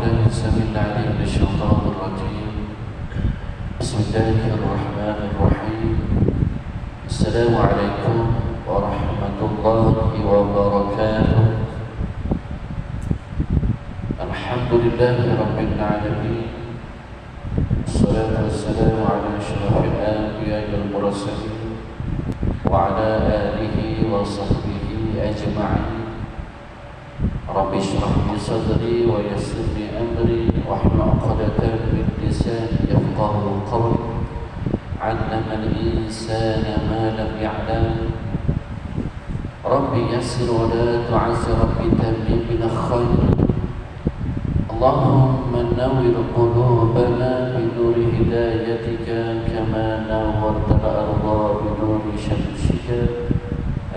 بالله السميع العليم من الشيطان الرجيم. بسم الله الرحمن الرحيم. السلام عليكم ورحمة الله وبركاته. الحمد لله رب العالمين، الصلاة والسلام على أشرف الأنبياء والمرسلين وعلى آله وصحبه أجمعين. رب اشرح لي صدري ويسر لي أمري واحلل عقدة من لساني يفقهوا قولي. علم الإنسان ما لم يعلم. رب يسر ولا تعسر، رب تمم من الخير. اللهم نور قلوبنا بنور هدايتك كما نورت الأرض بنور شمسك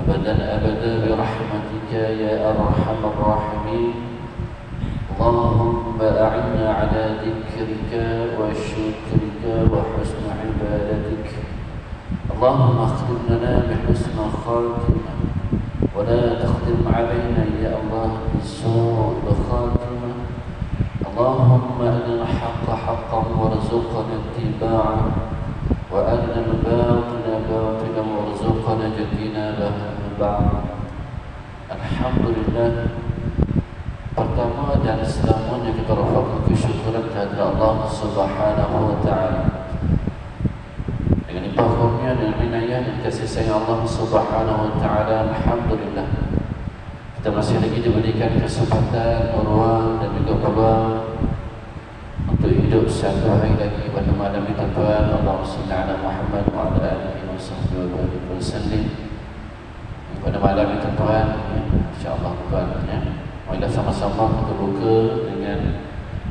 أبدا أبدا برحمتك يا أرحم الراحمين. اللهم أعنا على ذكرك وشكرك وحسن عبادتك. اللهم اختم لنا بحسن خاتمة ولا تختم علينا يا الله بسوء الخاتمة. اللهم أرنا الحق حقا وارزقنا اتباعه، وأرنا الباطل باطلا وارزقنا اجتنابه بعد. Alhamdulillah, pertama dan selamanya kita rafaqkan kesyukuran kehadirat Allah Subhanahu wa taala. Dengan limpah kurnia dan inayah dan kasih sayang Allah Subhanahu wa taala, alhamdulillah kita masih lagi diberikan kesempatan, ruang dan juga peluang untuk hidup satu hari lagi pada malam ini. Tuhan, Allahumma shalli ala Muhammad wa ala alihi wa sallim. Pada malam ini Tuhan, insya-Allah Tuhan, marilah sama-sama kita buka dengan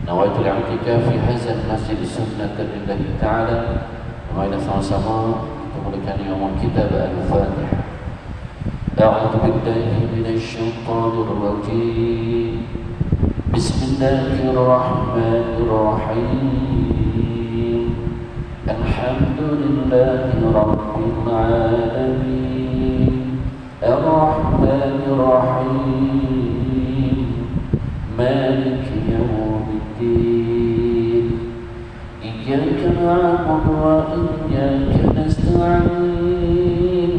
nawaitul i'tikaf fi hadzal masjid sunnatan lillahi ta'ala. Marilah sama-sama kita mulakan dengan kitab Al-Fatihah. A'udzu billahi minasy syaithanir rajim. Bismillahirrahmanirrahim. Alhamdulillahi rabbil alamin. الرحمن الرحيم مالك يوم الدين إياك نعبد وإياك نستعين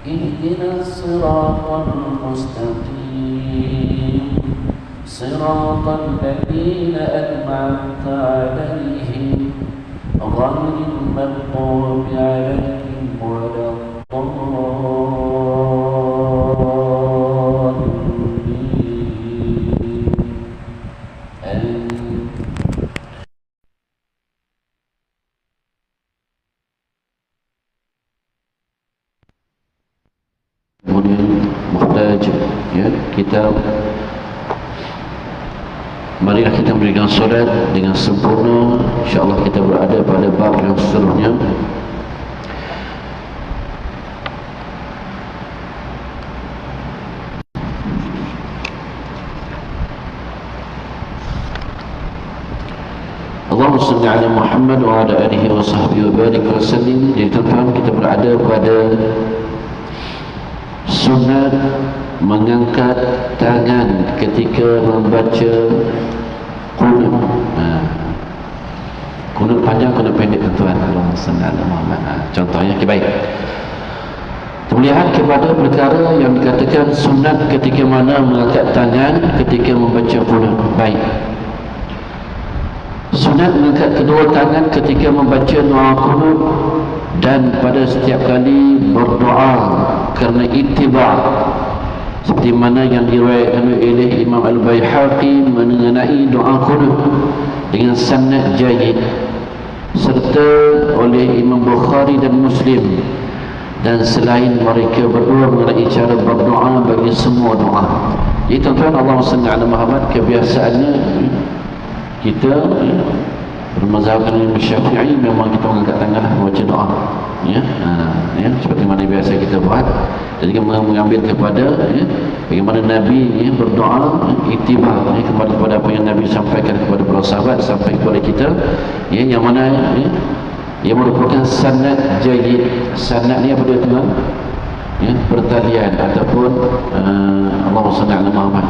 اهدنا الصراط المستقيم صراط الذين أنعمت عليهم غير المغضوب عليهم ولا kita. Marilah kita berikan solat dengan sempurna. InsyaAllah kita berada pada bab yang seterusnya. Allahumma salli ala Muhammad wa ala alihi wa sahbihi wa barik wa sallim. Jadi tuan-tuan, kita berada pada sunat mengangkat tangan ketika membaca qunut. Qunut panjang, qunut pendek tuan-tuan. Allahumma salli ala Muhammad. Contohnya, baik. Kita melihat kepada perkara yang dikatakan sunat ketika mana mengangkat tangan ketika membaca qunut. Baik. Sunat mengangkat kedua tangan ketika membaca doa qunut dan pada setiap kali berdoa kerana ittiba', seperti mana yang diriwayatkan oleh Imam Al-Baihaqi mengenai doa qunut dengan sanad jayyid, serta oleh Imam Bukhari dan Muslim, dan selain mereka berdua mengenai cara berdoa bagi semua doa. Jadi tuan-tuan, Allahumma salli ala Muhammad, kebiasaannya kita bermazhabkan Imam Syafi'i memang kita mengangkat tangan membaca doa, seperti mana biasa kita buat. Jadi kita mengambil kepada bagaimana Nabi berdoa, ittiba' kembali kepada apa yang Nabi sampaikan kepada para sahabat sampai kepada kita, yang mana yang merupakan sanad jayyid. Sanad ni apa dia tuan? Pertalian ataupun Allahumma salli ala Muhammad.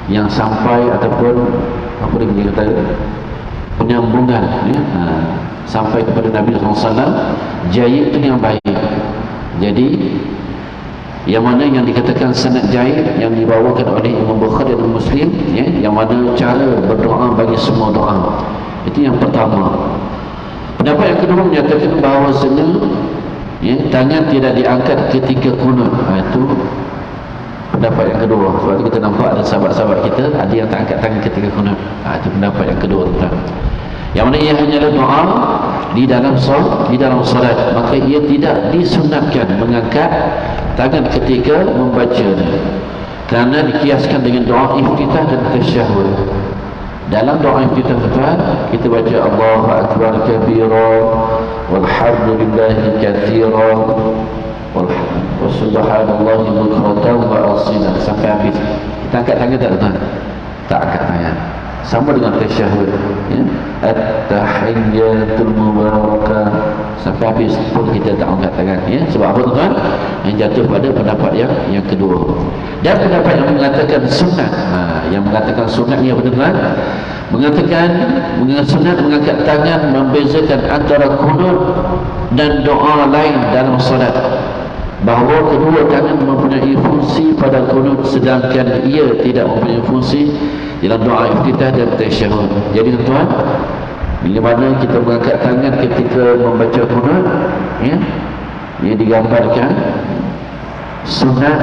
yang sampai ataupun apa dia kata penyambungan ya, sampai kepada Nabi SAW, jayyid itu yang baik. Jadi yang mana yang dikatakan sanad jayyid yang dibawakan oleh Imam Bukhari dan Muslim ya, yang mana cara berdoa bagi semua doa, itu yang pertama. Pendapat yang kedua menyatakan bahawasanya ya, tangan tidak diangkat ketika kunut. Itu pendapat yang kedua. Sebab itu kita nampak ada sahabat-sahabat kita ada yang tak angkat tangan ketika kunut. Itu pendapat yang kedua tuan. Yang mana ia hanyalah doa di dalam solat, maka ia tidak disunatkan mengangkat tangan ketika membacanya, kerana dikiaskan dengan doa iftitah dan tasyahud. Dalam doa iftitah kita baca Allahu akbar kabira walhamdulillahi katsira wa subhanallahi bukratan wa asila sampai habis. Kita angkat tangan tak tuan? Tak angkat tangan. Sama dengan tasyahud ya, at-tahiyyatul mubarakah sampai habis pun kita tak angkat tangan ya. Sebab apa tuan? Yang jatuh pada pendapat yang kedua. Dan pendapat yang mengatakan sunat, yang mengatakan sunat ni apa tuan? Mengatakan sunat mengangkat tangan membezakan antara kunut dan doa lain dalam solat, bahawa kedua tangan mempunyai fungsi pada kunut sedangkan ia tidak mempunyai fungsi dalam doa iftitah dan tasyahud. Jadi tuan, bila mana kita mengangkat tangan ketika membaca kunut ya, ia digambarkan sunat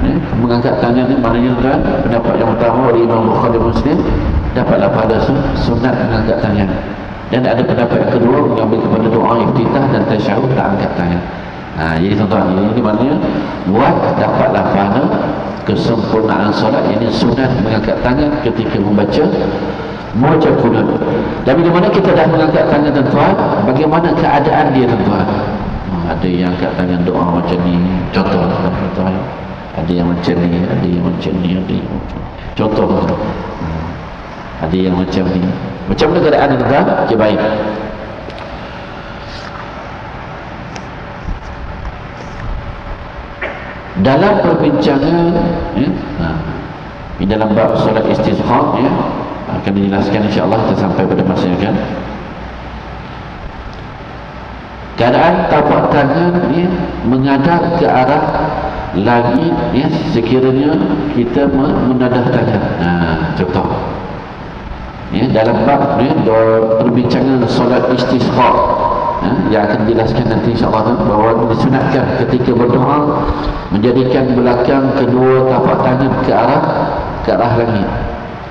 ya, mengangkat tangan ni maknanya tuan, pendapat yang pertama oleh Imam Bukhari Muslim dapatlah pada sunat mengangkat tangan, dan ada pendapat yang kedua mengambil kepada doa iftitah dan tasyahud tak angkat tangan. Jadi tuan-tuan, ini maknanya buat dapatlah pahala kesempurnaan solat, ini sunat mengangkat tangan ketika membaca kunut. Dan bila mana kita dah mengangkat tangan tuan-tuan, bagaimana keadaan dia tuan-tuan? Ada yang angkat tangan doa macam ni, contoh tuan-tuan. Ada yang macam ni, ada yang macam ni, ada yang macam ni. Contoh tuan-tuan. Ada yang macam ni. Macam mana keadaan tuan-tuan? Okey, baik. Dalam perbincangan ya, di dalam bab solat istisqa ya, akan dijelaskan insya-Allah kita sampai pada masa yang akan. Keadaan tapak tangan ya, menghadap ke arah langit ya, sekiranya kita menadah tangan. Contoh ya, dalam bab ya, perbincangan solat istisqa yang akan dijelaskan nanti insya-Allah, bahawa disunatkan ketika berdoa menjadikan belakang kedua tapak tangan ke arah langit.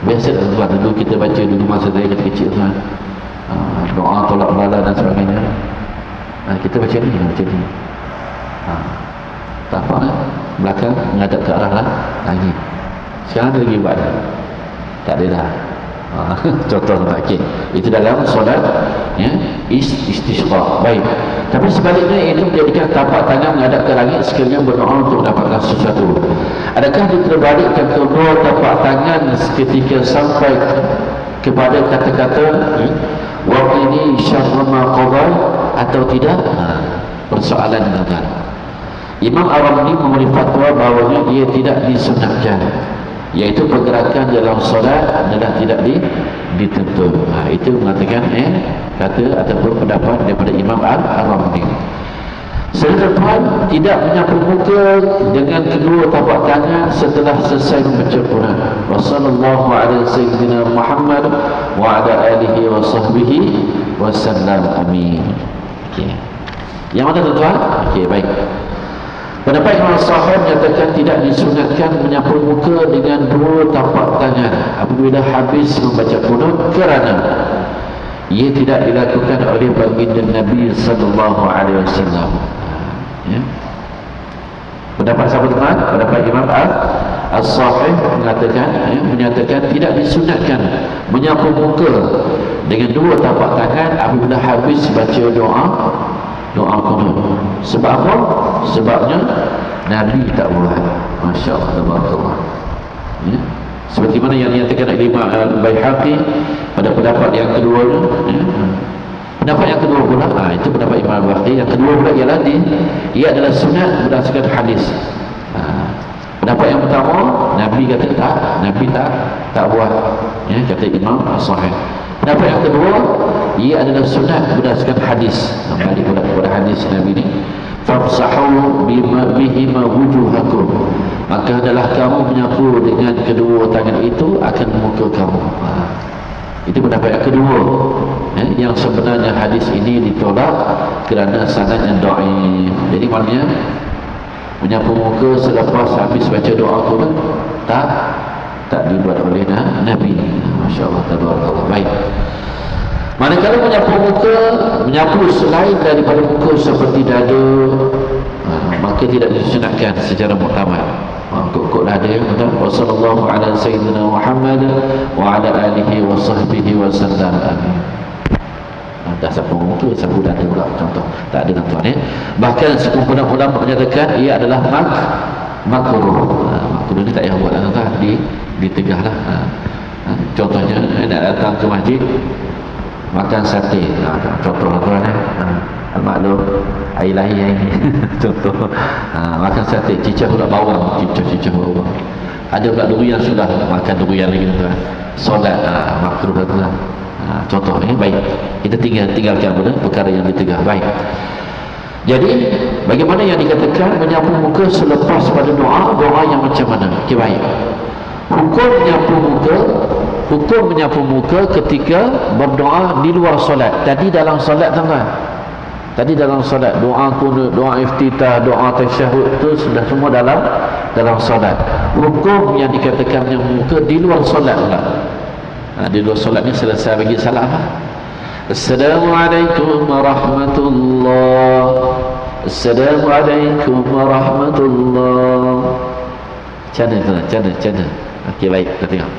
Biasa tuan, dulu kita baca dulu masa saya kecil tuan, doa tolak bala dan sebagainya, kita baca ni macam ni, tapak belakang menghadap ke arah langit. Sekarang ada lagi buat tak ada dah. Contoh okay. Itu dalam solat ya, istisqa. Baik. Tapi sebaliknya itu menjadikan tapak tangan menghadap ke langit sekiranya berdoa untuk mendapatkan sesuatu. Adakah diterbalikkan kedua tapak tangan ketika sampai kepada kata-kata wa ini syarra ma qada atau tidak? Persoalan tuan. Imam Ar-Ramli memberi fatwa bahawanya ia tidak disunatkan, iaitu pergerakan dalam solat adalah tidak dituntut. Itu mengatakan kata ataupun pendapat daripada Imam Ar-Ramli. Sedangkan tidak menyapu muka dengan kedua tapak tangan setelah selesai membaca Quran. Wassallallahu alaihi sayyidina Muhammad wa ala alihi wa sahbihi wasallam. Amin. Okey. Yang mana tuan-tuan? Okey, baik. Pendapat Imam Sahih menyatakan tidak disunatkan menyapu muka dengan dua tapak tangan apabila habis membaca kunut, kerana ia tidak dilakukan oleh baginda Nabi sallallahu alaihi wasallam. Ya. Pendapat siapa tuan? Pendapat Imam As-Sahih mengatakan menyatakan tidak disunatkan menyapu muka dengan dua tapak tangan apabila habis baca doa kunut. Sebab apa? Sebabnya Nabi tak buat. Masya-Allah, tabarakallah. Ya. Seperti mana yang dinyatakan oleh Imam Al-Baihaqi pada pendapat yang kedua ya. Pendapat yang kedua pula, itu pendapat Imam Al-Baihaqi. Yang kedua pula ialah ia adalah sunat berdasarkan hadis. Pendapat yang pertama Nabi kata tak, Nabi tak buat, ya, kata Imam As-Sahih. Pendapat yang kedua, ia adalah sunat berdasarkan hadis. Kembali kepada hadis Nabi ni, famsahu bihima wujuhakum, maka adalah kamu menyapu dengan kedua tangan itu akan muka kamu. Itu pendapat yang kedua, yang sebenarnya hadis ini ditolak kerana sanadnya dhaif. Jadi maknanya menyapu muka selepas habis baca doa tu tak dibuat oleh Nabi. Masya-Allah, tabarakallah. Baik. Manakala menyapu selain daripada muka seperti dada, maka tidak disunatkan secara muktamad. Kok ada yang kata sallallahu ala sayyidina Muhammad wa ala alihi wa sahbihi wa sallam. Dah sapu muka, sapu dada pula contoh. Tak ada tuan, ya. Bahkan sekumpulan ulama menyatakan ia adalah makruh. Makruh ni tak payah buat tuan, ditegahlah. Contohnya nak datang ke masjid makan sate, contoh tuan, maklum air lahir ini contoh, makan sate cicah pula bawang, cicah bawang, ada pula durian, sudah makan durian lagi tuan, solat, makruh tuan. Contoh ni, baik, kita tinggalkan perkara yang ditegah. Baik, jadi bagaimana yang dikatakan menyapu muka selepas pada doa yang macam mana? Okay, baik. Hukum menyapu muka ketika berdoa di luar solat. Tadi dalam solat tuan-tuan, tadi dalam solat, doa kunut, doa iftitah, doa tasyahud itu sudah semua dalam solat. Hukum yang dikatakan menyapu muka di luar solat pula. Di luar solat ni selesai bagi salam, Assalamualaikum warahmatullahi, Assalamualaikum warahmatullahi. Cana. Okey, baik, kita tengok.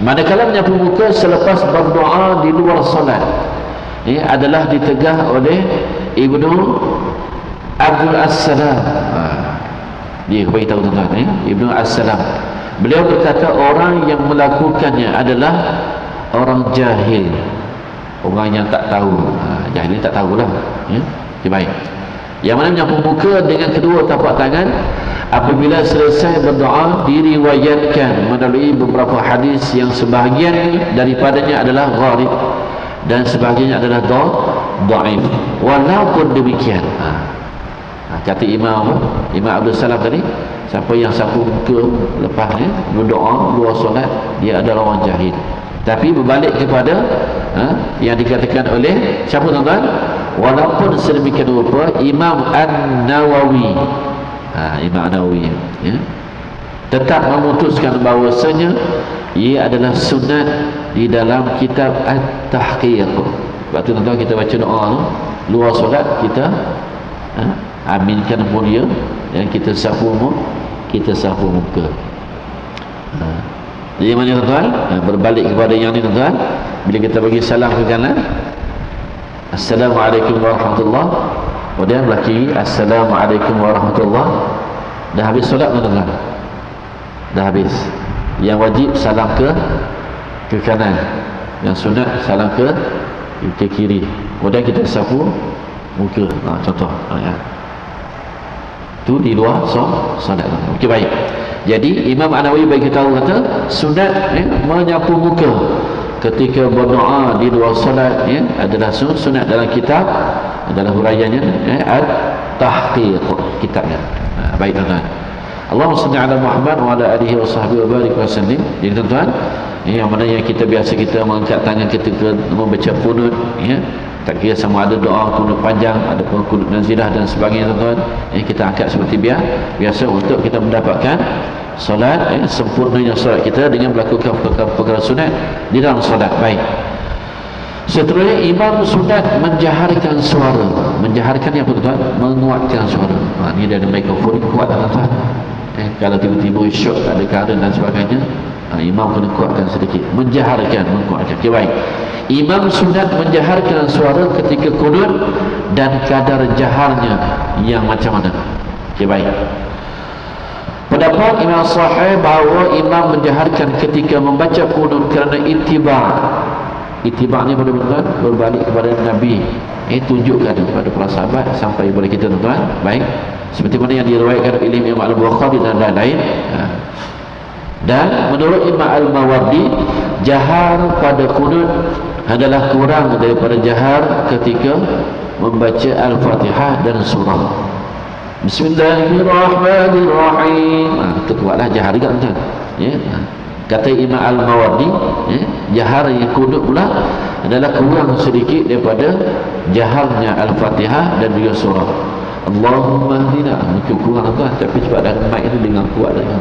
Manakala menyapu muka selepas berdoa di luar solat, ini adalah ditegah oleh Ibnu Abdul As-Salam. Dia beritahu tuan-tuan, Ibnu As-Salam. Beliau berkata orang yang melakukannya adalah orang jahil, orang yang tak tahu. Jahil ni tak tahulah, ya. Baik. Yang mana menyapu muka dengan kedua tapak tangan apabila selesai berdoa diriwayatkan melalui beberapa hadis yang sebahagian daripadanya adalah gharib dan sebahagiannya adalah dhaif. Walaupun demikian, kata Imam Abdul Salam tadi, siapa yang sapu muka lepas ni berdoa luar solat, dia adalah orang jahil. Tapi berbalik kepada yang dikatakan oleh siapa tuan-tuan, walaupun sedemikian rupa Imam An-Nawawi, Imam An-Nawawi, ya, tetap memutuskan bahawasanya ia adalah sunat di dalam kitab At-Tahqiq. Sebab tu tuan-tuan, kita baca doa luar solat, kita aminkan mulia, yang kita sapu muka. Jadi mana tuan-tuan, berbalik kepada yang ni tuan-tuan, bila kita bagi salam ke kanan, Assalamualaikum warahmatullahi, kemudian belah kiri, Assalamualaikum warahmatullahi. Dah habis solat tuan-tuan, dah habis. Yang wajib salam ke kanan, yang sunat salam ke kiri, kemudian kita sapu muka. Contoh, itu di luar solat. Okey, baik. Jadi Imam An-Nawawi bagi tahu kata sunat menyapu muka ketika berdoa di luar solat, adalah sunat dalam kitab, adalah huraiannya At-Tahqiq kitabnya. Baik tuan-tuan, Allahumma salli ala Muhammad wa ala alihi wa sahbihi wa barik wa sallim. Jadi tuan-tuan, yang mana yang kita biasa kita mengangkat tangan ketika membaca kunut, tak kira sama ada doa kunut panjang, ada pun kunut nazilah dan sebagainya tuan-tuan, kita angkat seperti biasa untuk kita mendapatkan solat, sempurnanya solat kita dengan melakukan perkara sunat di dalam solat. Baik. Seterusnya imam sunat menjaharkan suara. Menjaharkan apa tuan? Menguatkan suara. Ni dia ada mikrofon kuat tuan-tuan. Kalau tiba-tiba syok, tak ada karen dan sebagainya, imam kena kuatkan sedikit. Menjaharkan, menguatkan. Okay, baik. Imam sunat menjaharkan suara ketika kunut dan kadar jaharnya yang macam mana. Okay, baik. Pendapat Imam Sahih bahawa imam menjaharkan ketika membaca kunut kerana ittiba'. Ittiba' ni benar-benar berbalik kepada Nabi. Tunjukkan kepada para sahabat sampai kepada kita tuan-tuan. Baik. Seperti mana yang diriwayatkan oleh Imam Al-Bukhari dan lain-lain. Dan menurut Imam Al-Mawardi, jahar pada kunut adalah kurang daripada jahar ketika membaca Al-Fatihah dan surah. Bismillahirrahmanirrahim. Itu kuatlah jahar juga macam. Ya. Kata Imam Al-Mawardi, ya, jahar yang kunut pula adalah kurang sedikit daripada jaharnya Al-Fatihah dan juga surah. Allahumma hdina, itu kurang apa, tapi sebab dah mic itu dengan kuat lagi.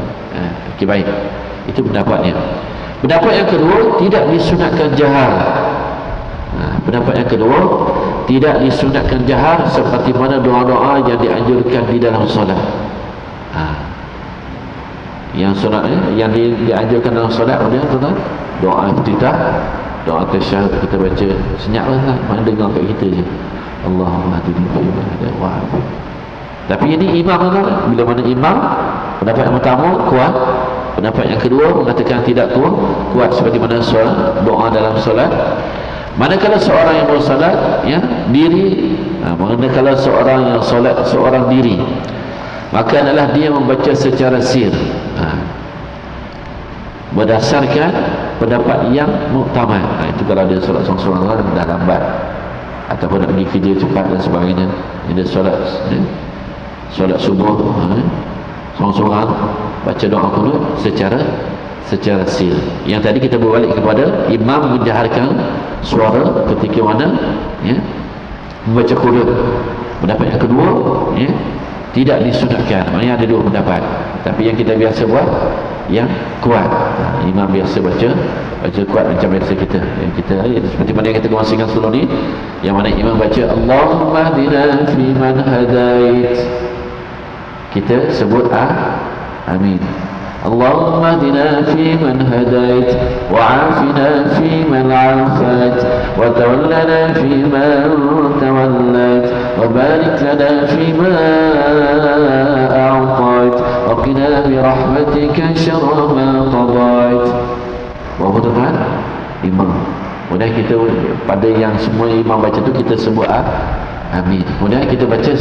Okey, baik. Itu pendapatnya. Pendapat yang kedua, tidak disunatkan jahar. Pendapat yang kedua, tidak disunatkan jahar seperti mana doa-doa yang dianjurkan di dalam solat. Yang solat yang dianjurkan dalam solat dia tu doa iftitah, doa tasyahud kita baca senyaplah, mana dengar kat kita je. Allahumma hadini fi man hadaita wa afi. Tapi ini imam kan, bila mana imam, pendapat yang pertama kuat, pendapat yang kedua mengatakan tidak kuat seperti mana solat, doa dalam solat. Manakala seorang yang bersolat ya diri, manakala seorang yang solat seorang diri, maka adalah dia membaca secara sir, berdasarkan pendapat yang muktamad. Itu kalau dia solat seorang-seorang dah lambat ataupun nak pergi kerja cepat dan sebagainya, dia solat solat subuh seorang-seorang baca doa kunut secara sir. Yang tadi kita berbalik kepada imam menjaharkan suara ketika mana ya membaca kunut. Pendapat yang kedua ya tidak disunatkan. Maknanya ada dua pendapat, tapi yang kita biasa buat yang kuat. Imam biasa baca kuat macam biasa kita. Yang kita seperti mana yang kita kongsikan sebelum ni, yang mana imam baca Allahumma hdina fi man hadait, kita sebut amin. Allahumma hdina fi man hadait wa afina fi man afat wa tawallana fi man tawallat wa barik lana fi ma a'tait wa qina bi rahmatika syarra ma qadait. Bahawa tuan imam, kemudian kita pada yang semua imam baca tu kita sebut amin. Kemudian kita baca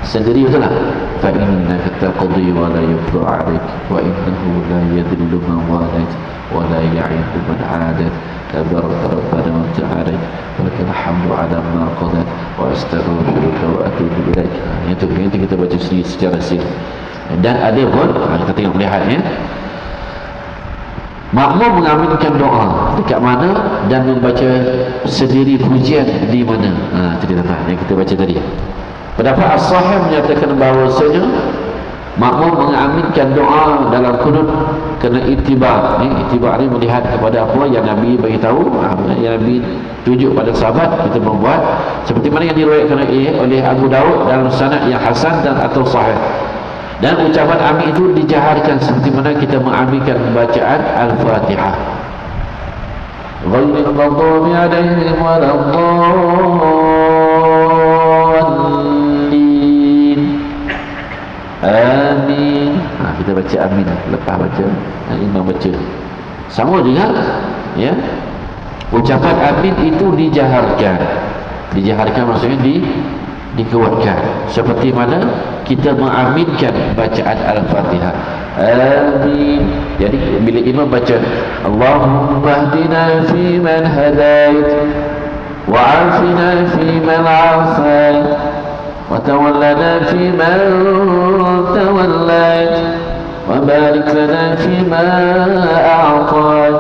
sendiri, betul tak? Fa innaka taqdi wa la yuqda 'alaik wa innahu la yadhillu man walait wa la ya'izzu man 'adat tabarakta rabbana wa ta'ala wa lakal hamdu 'ala ma qadat wa astaghfiruka wa atubu ilaik. Itu kita baca sendiri secara sir. Dan ada pun kita tengok melihatnya, makmum mengaminkan doa dekat mana dan membaca sendiri pujian di mana. Itu dia yang kita baca tadi. Pendapat as-sahih menyatakan bahawasanya makmum mengaminkan doa dalam kunut kerana ittiba'. Ittiba' ni melihat kepada apa yang Nabi beritahu, yang Nabi tunjuk pada sahabat, kita membuat seperti mana yang diriwayatkan oleh Abu Daud dalam sanad yang hasan dan atau sahih. Dan ucapan amin itu dijaharkan seperti mana kita mengaminkan bacaan Al-Fatihah. Ghairil maghdubi 'alaihim waladdallin. Amin. Kita baca amin lepas baca imam baca. Sama juga ya. Ucapan amin itu dijaharkan. Dijaharkan maksudnya dikuatkan. Seperti mana kita mengaminkan bacaan Al-Fatihah. Amin. Jadi bila imam baca Allahumma hdina fi man hadait wa 'afina fi man 'afait wa tawallana fi man tawallait wa barik lana fi ma a'tait.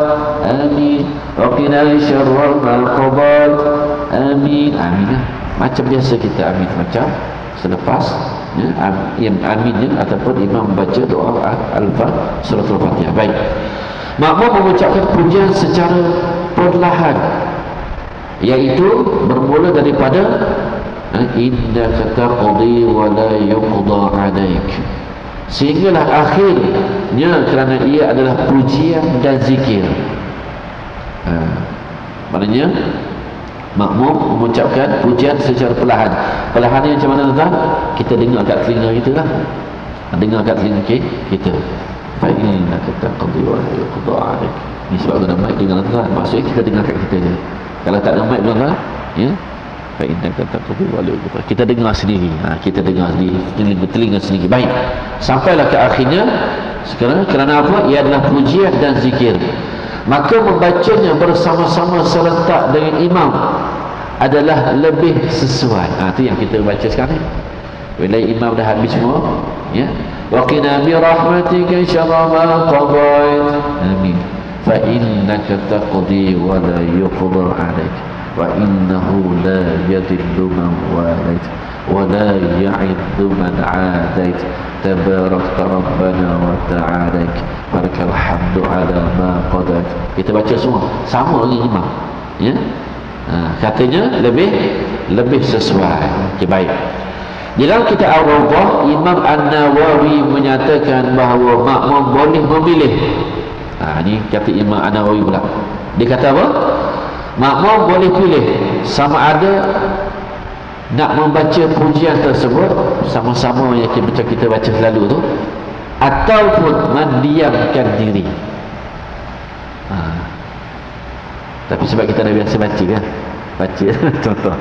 Amin. Wa qina syarra ma qadait. Amin. Amin. Macam biasa kita amin macam selepas yang aminnya ataupun imam baca doa al-Fatihah, surah al-Fatihah. Baik. Makmum mengucapkan pujian secara perlahan, iaitu bermula daripada innaka taqdi wa la yuqda 'alaik, sehinggalah akhirnya kerana ia adalah pujian dan zikir. Maknanya makmum mengucapkan pujian secara perlahan. Perlahan ni macam mana tuan? Kita dengar kat telinga kita lah. Dengar kat telinga kita. Fa innaka taqdi wa la yuqda 'alaik. Ni sebab ada mic dengar tuan. Maksudnya kita dengar kat kita je. Kalau tak ada mic tuan, ya. Fa innaka taqdi wa la yuqda. Kita dengar sendiri. Kita dengar sendiri, telinga sendiri. Baik. Sampailah ke akhirnya Sekarang kerana apa? Ia adalah pujian dan zikir. Maka membacanya bersama-sama serentak dengan imam adalah lebih sesuai. Itu yang kita baca sekarang. Bila imam dah habis semua, ya. Wa qina bi rahmatika syarra ma qadait. Amin. Fa innaka taqdi wa la yuqda 'alaik. Wa innahu la yadillu man walait wa la ya'iddu man 'adait. Tabarakta rabbana wa ta'alaik. Barakal hamdu 'ala ma qadait. Kita baca semua sama dengan imam, ya. Katanya lebih sesuai. Okay, baik. Di dalam kitab Ar-Rawdah, Imam An-Nawawi menyatakan bahawa makmum boleh memilih. Ini kata Imam An-Nawawi pula. Dia kata apa? Makmum boleh pilih sama ada nak membaca pujian tersebut sama-sama yang kita baca selalu tu, ataupun mendiamkan diri. Tapi sebab kita dah biasa baca kan, baca contoh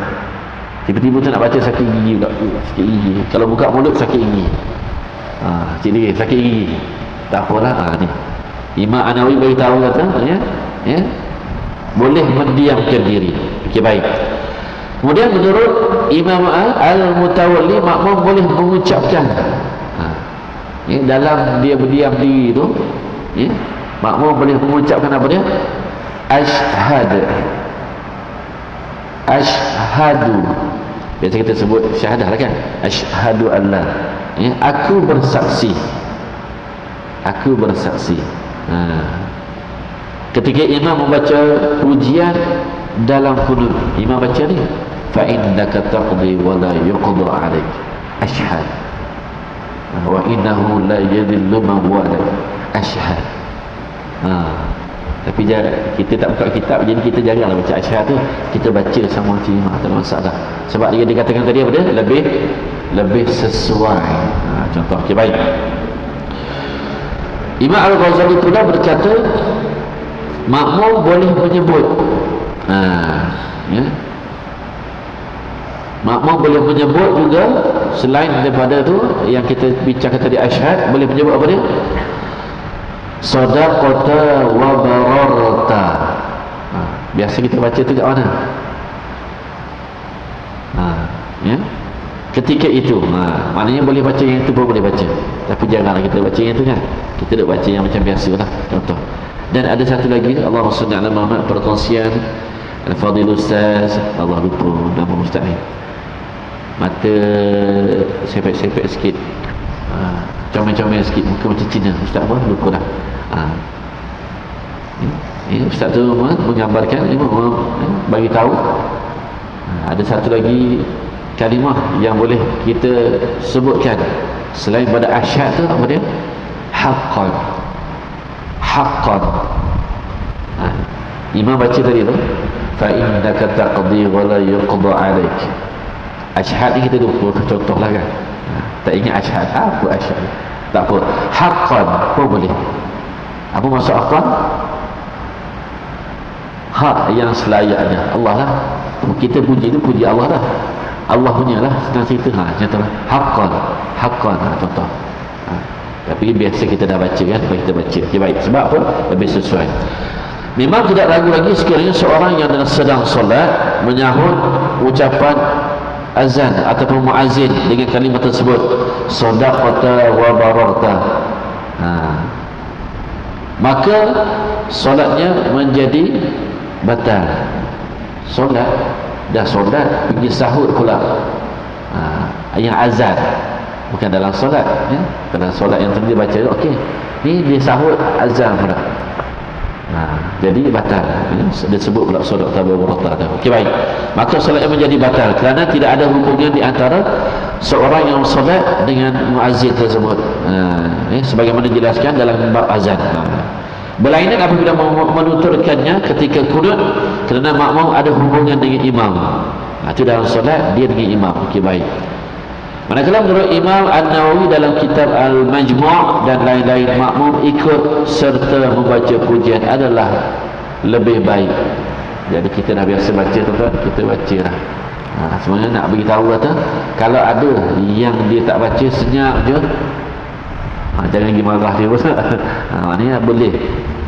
tiba-tiba tu nak baca sakit gigi pula, sakit gigi. Kalau buka mulut sakit gigi, cik sakit gigi, tak apalah. Ni Imam An-Nawawi beritahu kata, ya, boleh mendiamkan diri. Okey, baik. Kemudian menurut Imam Al-Mutawalli, makmum boleh mengucapkan, ya, dalam dia berdiam diri tu, ya, makmum boleh mengucapkan apa dia? Ashhadu. Biasa kita sebut syahadah lah kan, ashhadu alla, ya, aku bersaksi. Ketika imam membaca pujian dalam qunut, imam baca ni, fa innaka taqdi wa la yuqda 'alaik, ashhad wa innahu la yadhillu man walad, ashhad. Tapi kita tak buka kitab, jadi kita jaranglah baca ashhad tu. Kita baca sama macam tak ada masalah. Sebab dia dikatakan tadi apa dia? Lebih sesuai. Contoh. Okay, baik. Imam Al-Ghazali pula berkata, makmum boleh menyebut, ya, makmum boleh menyebut juga selain daripada tu yang kita bincangkan tadi ashhad, boleh menyebut apa dia? Sadaqata wa bararta. Biasa kita baca tu kat mana? Ya. Ketika itu, maknanya boleh baca yang itu pun boleh baca. Tapi janganlah kita baca yang itu kan. Kita nak baca yang macam biasalah, contoh. Dan ada satu lagi, Allahumma salli ala Muhammad, perkongsian Al-Fadhil Ustaz, Allah lupa nama Ustaz ni. Mata sepek-sepek sikit. Comel-comel sikit, muka macam Cina. Ustaz apa? Lupa dah. Ustaz tu menggambarkan, bagi tahu. Ada satu lagi kalimah yang boleh kita sebutkan selain pada ashhad tu, apa dia? Haqqan. Imam baca tadi tu, fa innaka taqdi wa la yuqda 'alaik. Ashhad ni kita lupa contohlah kan. Tak ingat ashhad, apa ashhad? Tak apa. Haqqan pun boleh. Apa maksud haqqan? Hak yang selayaknya Allah lah. Kita puji tu puji Allah lah. Allah punya lah, senang cerita. Contohlah haqqan, contoh. Tapi biasa kita dah baca kan, kita baca. Okay, baik. Sebab apa? Lebih sesuai. Memang tidak ragu lagi sekiranya seorang yang sedang solat menyahut ucapan azan ataupun muazzin dengan kalimah tersebut, sadaqata wa bararta, maka solatnya menjadi batal. Dah solat pergi sahut pula, yang azan, bukan dalam solat, ya? Dalam solat yang tadi baca, okey, ni dia sahut azan pula, jadi batal, ya? Dia sebut pula solat tabaraka. Okey, baik. Maka solatnya menjadi batal kerana tidak ada hubungan di antara seorang yang solat dengan muazzin tersebut, sebagaimana dijelaskan dalam bab azan. Berlainan apabila menuturkannya ketika qunut kerana makmum ada hubungan dengan imam. Itu dalam solat dia dengan imam. Okey, baik. Manakala menurut Imam An-Nawawi dalam kitab Al-Majmu' dan lain-lain, makmum ikut serta membaca pujian adalah lebih baik. Jadi kita dah biasa baca tuan-tuan, kita baca lah. Sebenarnya nak beritahu kata, kalau ada yang dia tak baca, senyap je, Jangan pergi marah dia pula. Maknanya boleh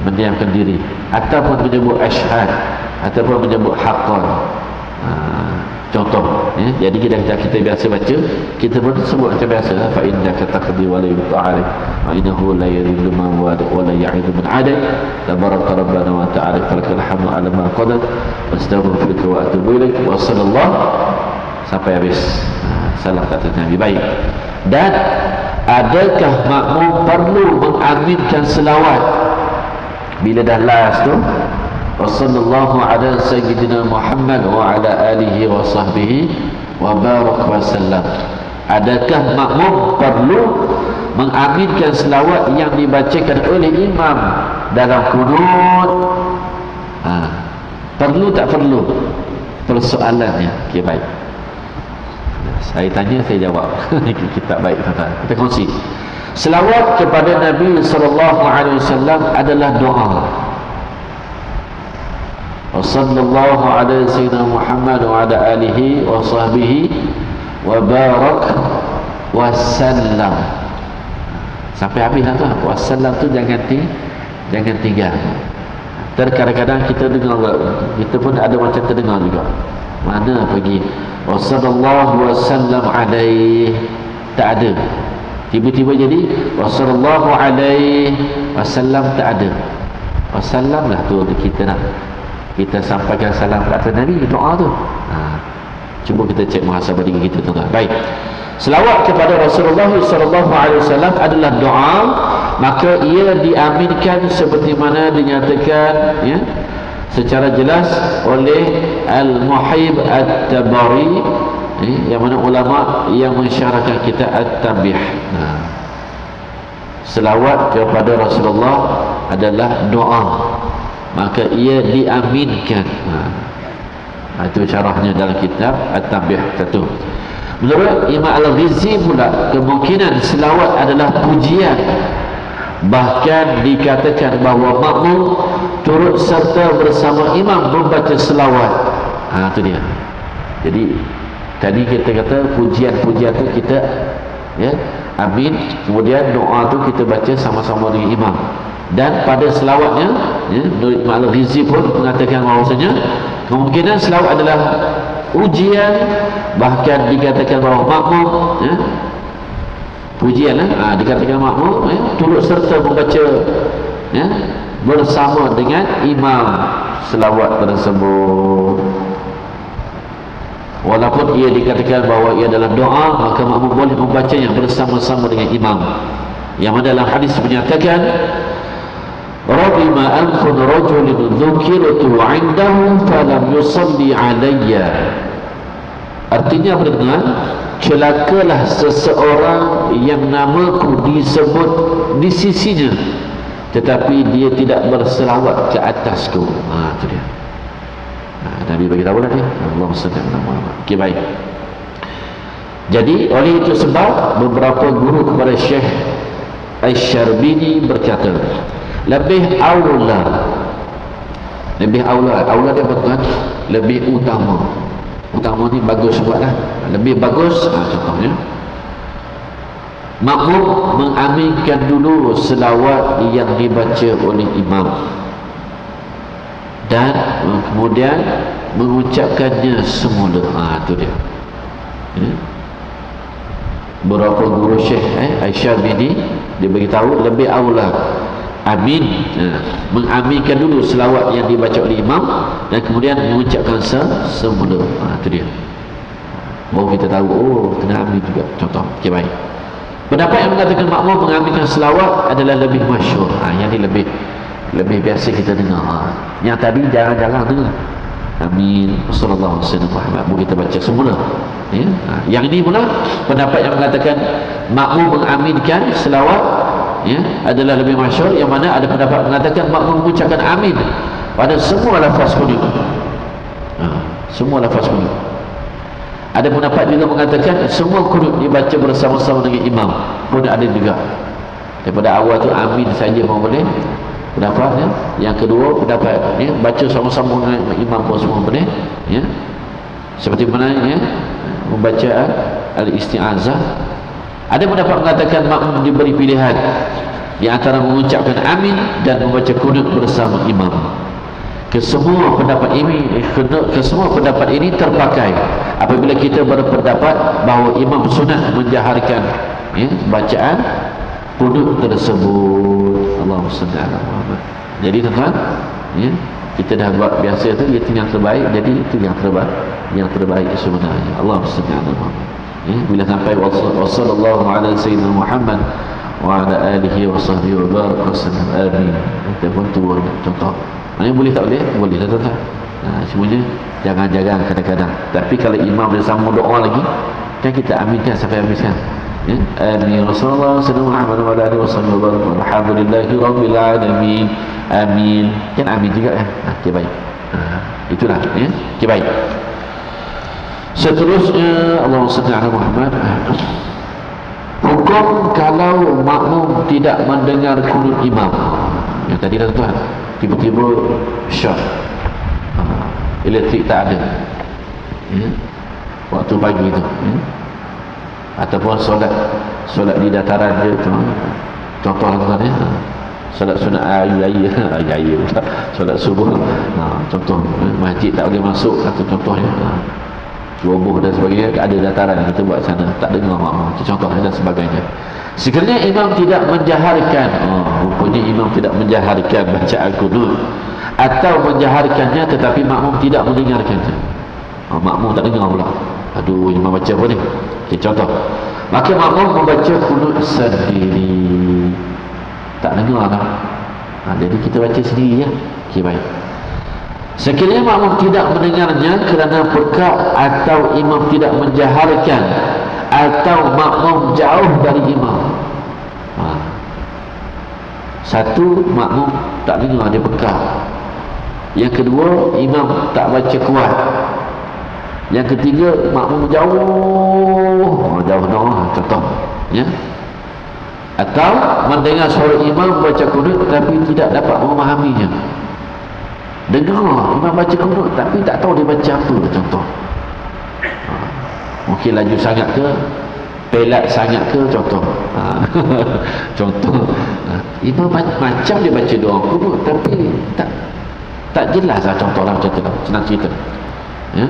mendiamkan diri ataupun menyebut asyhad ataupun menyebut haqqan. Contoh jadi kita biasa baca, kita pun sebut macam biasa, fa innaka taqdi wa la yuqda 'alaik wa innahu la yuridu man wa la ya'idu man 'adai tabaraka rabbana wa ta'ala falakal hamdu 'ala ma qadat wastaghfiruka wa atubu ilaik wa sallallahu sampai habis. Salam kata Nabi. Baik. Dan adakah makmum perlu mengaminkan selawat bila dah last tu Wassallallahu ala sayyidina Muhammad wa ala alihi wa sahbihi wa barak wa sallam? Adakah makmum perlu mengaminkan selawat yang dibacakan oleh imam dalam kunut? Perlu tak perlu? Persoalannya. Okey, baik. Saya tanya, saya jawab. Kita baik, tuan-tuan. Kita kongsi. Selawat kepada Nabi sallallahu alaihi wasallam adalah doa. Wassallallahu ala sayyidina Muhammad wa ala alihi wa sahbihi wa barak wa sallam. Sampai habis lah tu. Wassalam tu jangan tinggal. Kadang-kadang kita dengar, kita pun ada macam terdengar juga. Mana pergi wassallallahu wasallam alaihi, tak ada. Tiba-tiba jadi wassallallahu alaihi wasallam, tak ada. Wassalam lah tu kita nak. Kita sampaikan salam kepada Nabi, doa tu. Cuba kita cek muhasabah diri kita, tuan-tuan. Baik. Selawat kepada Rasulullah sallallahu alaihi wasallam adalah doa, maka ia diaminkan seperti mana dinyatakan secara jelas oleh Al-Muhib At-Tabari, yang mana ulama yang mensyarahkan kitab At-Tanbih. Selawat kepada Rasulullah adalah doa, maka ia diaminkan. Itu syarahnya dalam kitab At-Tanbih satu. Menurut Imam Al-Ghizi pula, kemungkinan selawat adalah pujian. Bahkan dikatakan bahawa makmum turut serta bersama imam membaca selawat. Itu dia. Jadi tadi kita kata pujian-pujian tu kita amin, kemudian doa tu kita baca sama-sama dengan imam. Dan pada selawatnya menurut Imam Al-Ghizi pun mengatakan bahawasanya kemungkinan selawat adalah ujian, bahkan dikatakan bahawa makmum pujian dikatakan makmum turut serta membaca bersama dengan imam selawat tersebut. Walaupun ia dikatakan bahawa ia adalah doa, maka makmum boleh membacanya bersama-sama dengan imam. Yang mana dalam hadis menyatakan Rabima anfun rajulin dzukirtu 'indahu falam yusalli 'alayya. Artinya berdengar, celakalah seseorang yang namaku disebut di sisinya tetapi dia tidak berselawat ke atasku. Itu dia. Nabi bagi tahu lah dia. Allahumma salli ala Muhammad. Okey, baik. Jadi oleh itu sebab beberapa guru kepada Syekh Asy-Syarbini berkata, lebih aula dia betul, lebih utama ni bagus buatlah, lebih bagus. Contohnya makmum mengaminkan dulu selawat yang dibaca oleh imam dan kemudian mengucapkannya semula. Itu dia. Beberapa guru Syekh Asy-Syarbini dia beritahu lebih aula amin, mengaminkan dulu selawat yang dibaca oleh imam dan kemudian mengucapkan semula. Itu dia. Baru kita tahu kena amin juga. Contoh. Okey, baik. Pendapat yang mengatakan makmum mengaminkan selawat adalah lebih masyhur. Yang ni lebih biasa kita dengar. Yang tadi jarang-jarang dengar. Amin sallallahu alaihi wasallam kita baca semula. Yang ini pula pendapat yang mengatakan makmum mengaminkan selawat adalah lebih masyhur, yang mana ada pendapat mengatakan makmum mengucapkan amin pada semua lafaz kunut. Semua lafaz kunut. Ada pendapat juga mengatakan semua kunut dibaca bersama-sama dengan imam pun ada juga. Daripada awal tu amin saja pun boleh. Pendapat yang kedua, pendapat baca sama-sama dengan imam pun semua boleh. Seperti mana membaca al-isti'azah Ada pendapat mengatakan makmum diberi pilihan di antara mengucapkan amin dan membaca kunut bersama imam. Kesemua pendapat ini terpakai apabila kita berpendapat bahawa imam sunat menjaharkan bacaan kunut tersebut. Allahumma salli ala Muhammad. Jadi tuan-tuan, kita dah buat biasa tu, itu yang terbaik. Jadi itu yang terbaik sebenarnya. Allahumma salli ala Muhammad. Bila sampai wassallallahu ala sayyidina Muhammad wa ala alihi wa sahbihi wa baraka wasallam, amin. Kita pun turun contoh. Boleh tak boleh? Boleh lah tuan-tuan. Semuanya jangan-jangan kadang-kadang. Tapi kalau imam dia sambung doa lagi, kan kita aminkan sampai habiskan. Amin. Rasulullah sallallahu alaihi wa alihi wasallam alhamdulillahi rabbil alamin. Amin. Kan amin juga kan? Okey, baik. Itulah okey, baik. Seterusnya Allahumma salli ala Muhammad. Hukum kalau makmum tidak mendengar kunut imam. Yang tadi dah tuan, tiba-tiba short, elektrik tak ada, waktu pagi tu, ataupun solat di dataran je tu, contoh tuan solat sunat air pula, solat subuh, contoh masjid tak boleh masuk, satu contohnya, roboh dan sebagainya, ada dataran kita buat sana, tak dengar makmum, contoh dan sebagainya. Sekiranya imam tidak menjaharkan, rupanya imam tidak menjaharkan bacaan kunut, atau menjaharkannya tetapi makmum tidak mendengarkannya, makmum tak dengar pula, aduh imam baca apa ni, contoh, maka makmum membaca kunut sendiri, tak dengar lah. Jadi kita baca sendiri ya. Okey, baik. Sekiranya makmum tidak mendengarnya kerana pekak, atau imam tidak menjaharkan, atau makmum jauh dari imam. Satu, makmum tak dengar, dia pekak. Yang kedua, imam tak baca kuat. Yang ketiga, makmum jauh contoh ya. Atau mendengar suara imam baca kunut tapi tidak dapat memahaminya. Dengar imam baca kunut tapi tak tahu dia baca apa, contoh. Mungkin laju sangat ke, pelat sangat ke, contoh. Contoh, imam macam dia baca doa kunut tapi tak jelas lah, contoh lah macam tu lah, senang cerita ya.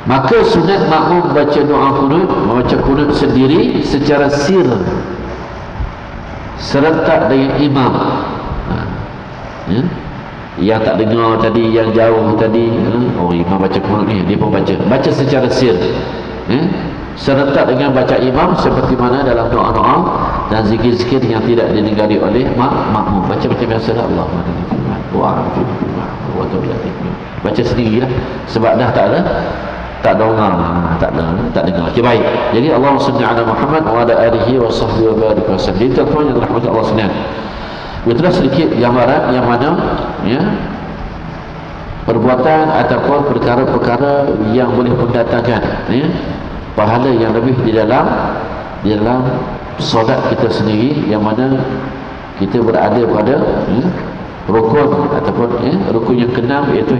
Maka sunat makmum baca doa kunut, membaca kunut sendiri secara sir serentak dengan imam. Yang tak dengar tadi, yang jauh tadi, imam baca kunut ni, dia pun baca secara sir, serentak dengan baca imam, seperti mana dalam doa-doa dan zikir-zikir yang tidak didengari oleh makmum. Baca macam biasa lah, Allahumma baca sendiri lah, sebab dah tak dengar. Okey, baik. Jadi Allahumma salli ala Muhammad wa ala alihi wa sahbihi wa barik wasallam. Jadi tuan-tuan yang dirahmati Allah sekalian, itulah sedikit gambaran yang mana perbuatan ataupun perkara-perkara yang boleh mendatangkan pahala yang lebih di dalam solat kita sendiri, yang mana kita berada pada rukun ataupun rukun yang keenam, iaitu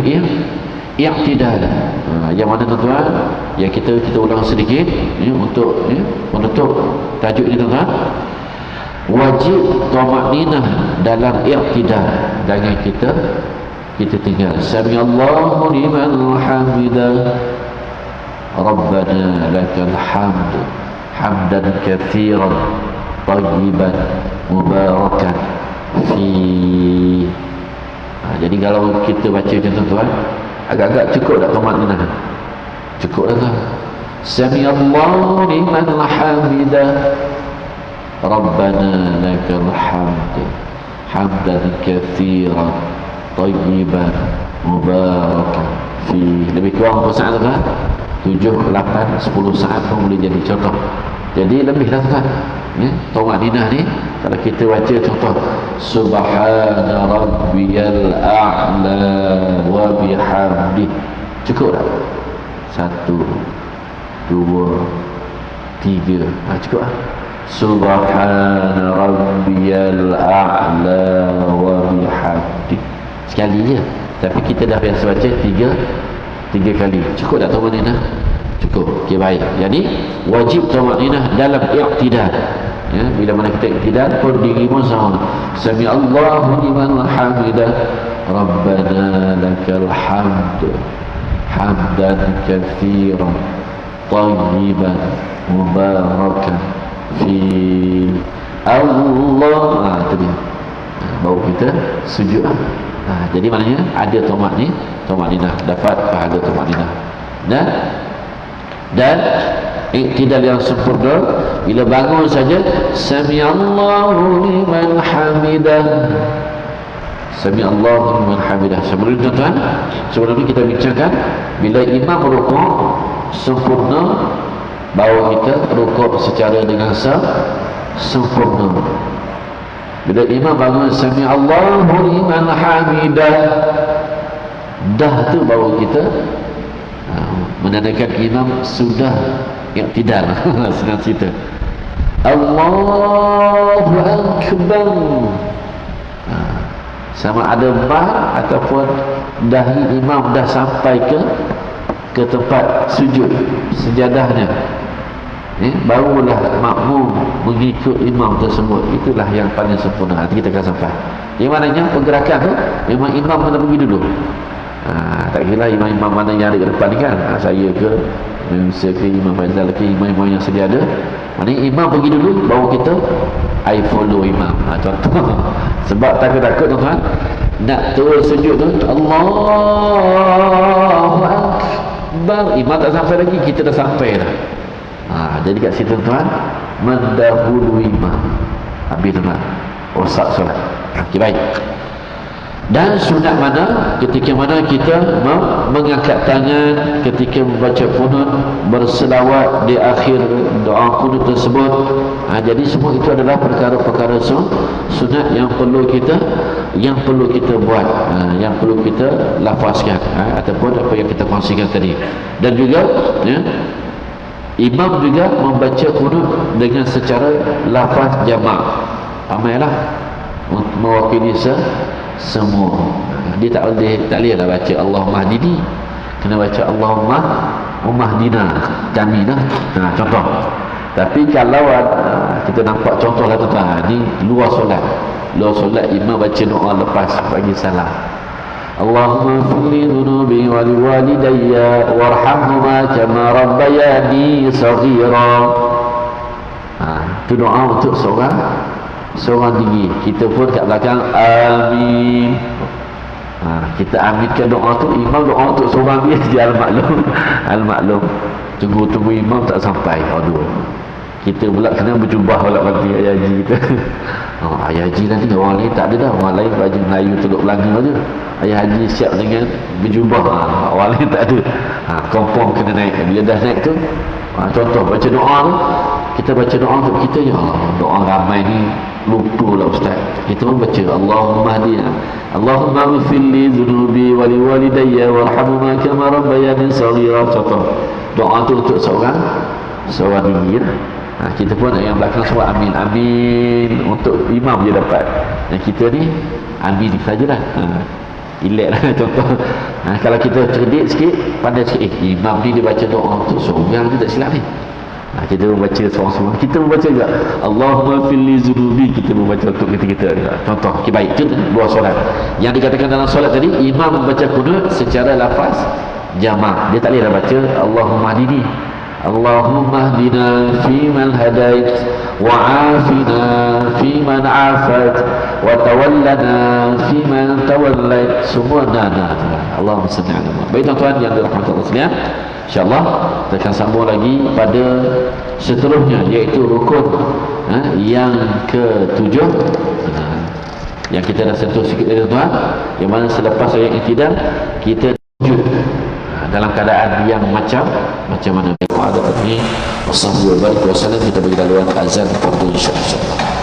i'tidal. Yang mana tuan-tuan, yang kita ulang sedikit untuk menutup tajuk ini tuan-tuan. Wajib tamakninah dalam i'tidal, jangan kita tinggal samiallahu liman hamidah rabbana lakal hamd hamdan katsiran tayyiban mubarakan fi. Jadi kalau kita baca macam tuan-tuan, agak-agak cukup tak tamakninah? Cukup dah tuan. Samiallahu liman hamidah rabbana lakal hamd hamdan katsiran tayyiban mubarakan fi. Lebih kurang berapa saat tuan? 7, 8, 10 saat pun boleh jadi, contoh. Jadi lebih dah tuan tamakninah ni. Kalau kita baca contoh subhana rabbiyal a'la wa bihamdi, cukup tak? 1, 2, 3, cukup lah. Subhana rabbiyal a'la wa bihamdi, sekali je, tapi kita dah biasa baca 3 kali. Cukup tak tahu mana dah? cukup. Okey, baik. Jadi wajib tumakninah dalam i'tidal. Ya, bila mana kita i'tidal pun diri pun sama. Sami Allahu liman hamidah. Rabbana lakal hamd. Hamdan katsiran tayyiban mubarakan fi Allah. Itu dia. Baru kita sujud. Jadi maknanya ada tumakninah, dapat pahala tumakninah. Dan i'tidal yang sempurna bila bangun saja sami Allahu liman hamidah. Sami Allahu liman hamidah. Sebelum tuan-tuan, sebelum ini kita bincangkan bila imam rukuk sempurna, baru kita rukuk secara dengan sempurna. Bila imam bangun sami Allahu liman hamidah, dah tu baru kita menandakan imam sudah i'tidal. Senang cerita. Allahu akbar. Sama ada ba ataupun dahi imam dah sampai ke tempat sujud sejadahnya, barulah makmum mengikut imam tersebut. Itulah yang paling sempurna. Nanti kita akan sampai. Yang maknanya pergerakan tu memang imam kena pergi dulu. Tak kira imam-imam mana yang ada ke depan ni kan. Saya ke Malaysia ke Imam Faizal ke imam-imam yang sedia ada. Maknanya imam pergi dulu, baru kita I follow imam. Contoh. Sebab takut-takut tuan-tuan nak terus sujud tu Allahu Akbar, imam tak sampai lagi, kita dah sampai dah. Jadi kat situ tuan mendahului imam. Habis tuan rosak solat. Okey, baik. Dan sunat mana ketika mana kita mengangkat tangan ketika membaca qunut, berselawat di akhir doa qunut tersebut. Jadi semua itu adalah perkara-perkara sunat yang perlu kita buat, yang perlu kita lafazkan, ataupun apa yang kita kongsikan tadi. Dan juga imam juga membaca qunut dengan secara lafaz jamak. Ramailah mewakili semua. Dia tak boleh lah baca Allahumma hdini, kena baca Allahumma umahdina kami dah. Contoh. Tapi kalau kita nampak contoh lah tuan-tuan, ni luar solat imam baca doa lepas bagi salam, Allahumma fili dhunubi wa liwalidayya warhamhuma kama rabbayani saghira. Itu doa untuk seorang diri. Kita pun kat belakang amin. Kita aminkan doa tu. Imam doa untuk seorang dia al-maklum. Tunggu imam tak sampai. Aduh, kita pula kena berjubah pula nanti ayah haji kita. Ayah haji nanti orang lain tak ada dah. Orang lain baju Melayu Teluk Belanga je. Ayah haji siap dengan berjubah. Orang lain tak ada. Confirm kena naik. Bila dah naik tu, contoh baca doa tu, kita baca doa untuk kita. Ya Allah, doa ramai ni lupa lah ustaz. Kita pun baca Allahumma hdina, Allahumma ghfirli dhunubi wa liwalidayya warhamhuma kama rabbayani saghira. Contoh doa tu untuk seorang diri. Kita pun yang belakang semua amin untuk imam je dapat. Dan kita ni amin sajalah. Elak lah contoh. Kalau kita cerdik sikit, pandai sikit, imam ni dia baca doa untuk seorang ni, tak silap ni. Kita membaca seorang-seorang. Kita membaca juga Allahumma fili zunubi, kita membaca untuk kita juga. Contoh. Okay, baik. Itu dua solat. Yang dikatakan dalam solat tadi, imam membaca qunut secara lafaz jamak. Dia tak boleh dah baca Allahumma hdini, Allahumma hdina fiman hadait wa afina fiman afat wa tawallana fiman tawallait. Semua Allahumma salli ala Muhammad. Baik tuan-tuan yang dirahmati Allah sekalian, InsyaAllah kita akan sambung lagi pada seterusnya, iaitu rukun yang ke-7 yang kita dah sentuh sikit tadi tuan, yang mana selepas ayat i'tidal kita sujud dalam keadaan yang macam mana. Ada ini wassalamualaikum kita bagi laluan azan fardu insya-Allah.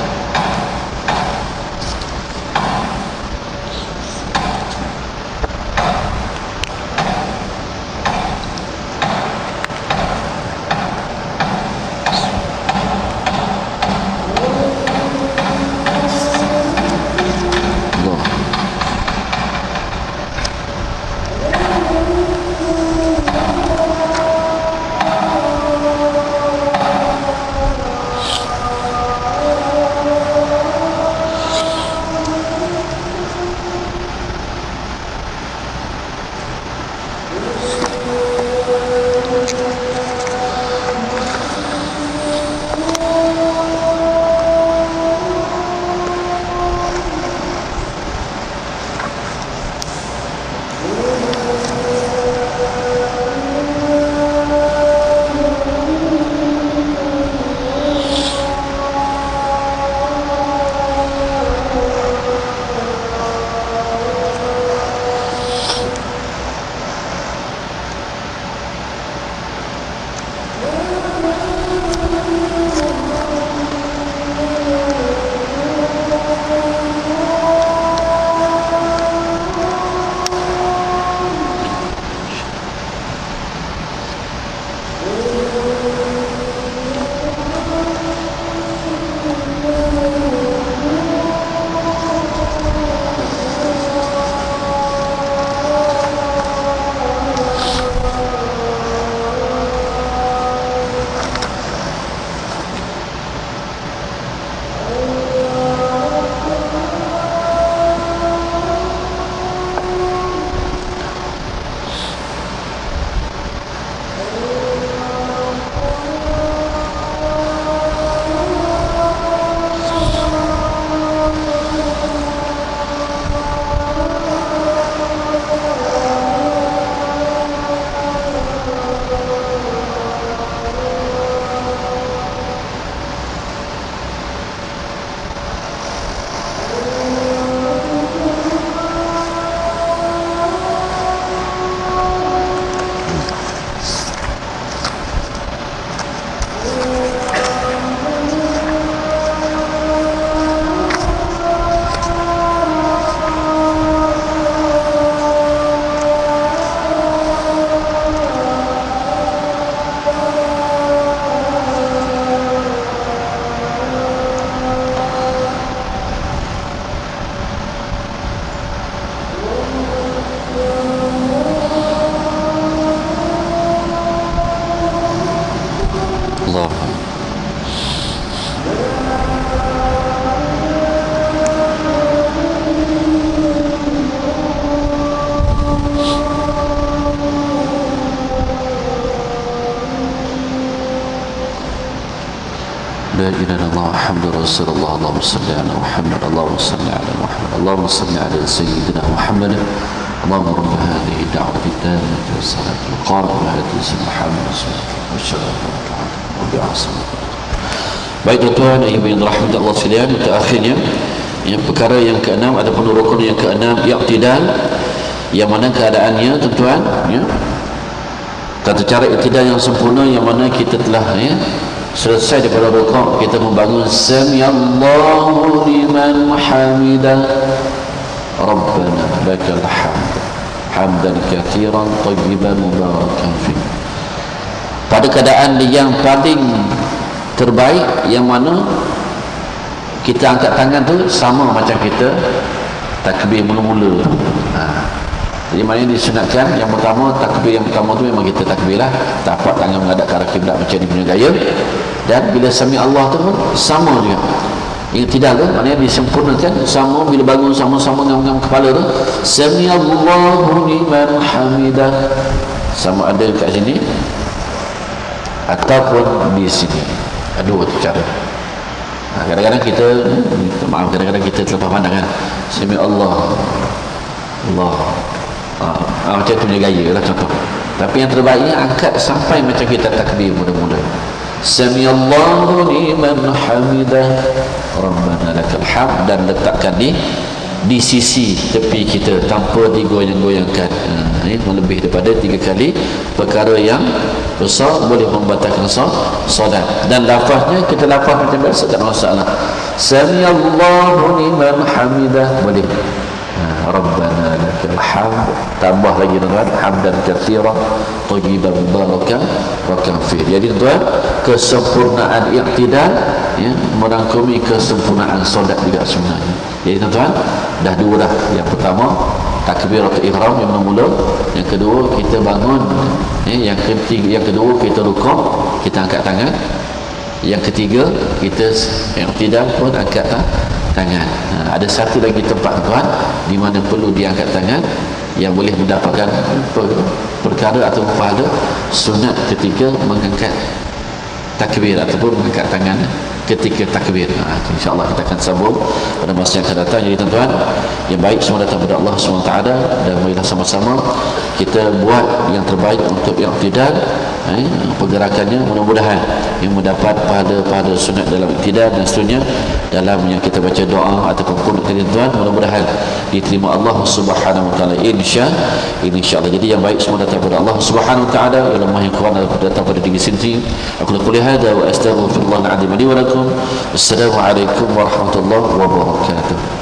لا إله إلا الله محمد رسول الله اللهم صل على محمد اللهم صل على محمد اللهم صل على سيدنا محمد اللهم رب هذه الدعوة التامة والصلاة القائمة على سيدنا محمد والشرف رب العالمين. Baik tuan-tuan yang dirahmati Allah sekalian, untuk akhirnya yang perkara yang keenam ataupun rukun yang keenam i'tidal, yang mana keadaannya tuan-tuan ya, tata cara i'tidal yang sempurna yang mana kita telah selesai daripada rukuk, kita membangun samiallahu liman hamidah rabbana lakal hamd hamdan katsiran thayyiban mubarakan fi. Pada keadaan yang paling terbaik yang mana kita angkat tangan tu sama macam kita takbir mula-mula. Jadi maknanya disunatkan yang pertama, takbir yang pertama tu memang kita takbir lah, tapak tangan menghadap ke arah kiblat macam ni punya gaya. Dan bila sami Allah tu pun sama juga. Yang tidak tu maknanya disempurnakan, sama bila bangun sama-sama ngam-ngam kepala tu sami Allahu liman hamidah, sama ada kat sini ataupun di sini. Dua cara. Kadang-kadang kita maaf, kadang-kadang kita terlepas pandang kan, sami Allah macam tu punya gaya lah contoh. Tapi yang terbaiknya angkat sampai macam kita takbir mula-mula samiallahu liman hamidah rabbana lakal hamd, dan letakkan di sisi tepi kita tanpa digoyang-goyangkan. Ini lebih daripada 3 kali perkara yang besar boleh membatalkan solat. Dan lafaznya kita lafaz macam biasa, tak ada masalah. Samiallahu liman hamidah boleh. Rabbana lakal hamd, tambah lagi tuan, hamdan katsiran thayyiban mubarakan wa kafir. Jadi tuan, kesempurnaan i'tidal ya merangkumi kesempurnaan solat juga sebenarnya. Jadi tuan, dah dua dah. Yang pertama takbiratul ihram yang mula, yang kedua kita bangun yang ketiga, yang kedua kita rukuk, kita angkat tangan, yang ketiga kita i'tidal pun angkat tangan. Ada satu lagi tempat tuan di mana perlu diangkat tangan, yang boleh mendapatkan perkara atau pahala sunat ketika mengangkat takbir ataupun mengangkat tangan ketika takbir. InsyaAllah kita akan sambung pada masa yang akan datang. Jadi tuan-tuan yang baik semua datang pada Allah SWT, dan marilah sama-sama kita buat yang terbaik untuk i'tidal. Pergerakannya mudah-mudahan yang mendapat pahala sunat dalam i'tidal dan seterusnya dalam yang kita baca doa ataupun qunut tuan, mudah-mudahan diterima Allah Subhanahu wa taala insyaallah. Jadi yang baik semua datang pada Allah Subhanahu wa taala, yang lemah yang kurang datang pada diri sendiri. Aku qul hada wa astaghfirullah al-azim li wa lakum. Assalamualaikum warahmatullahi wabarakatuh.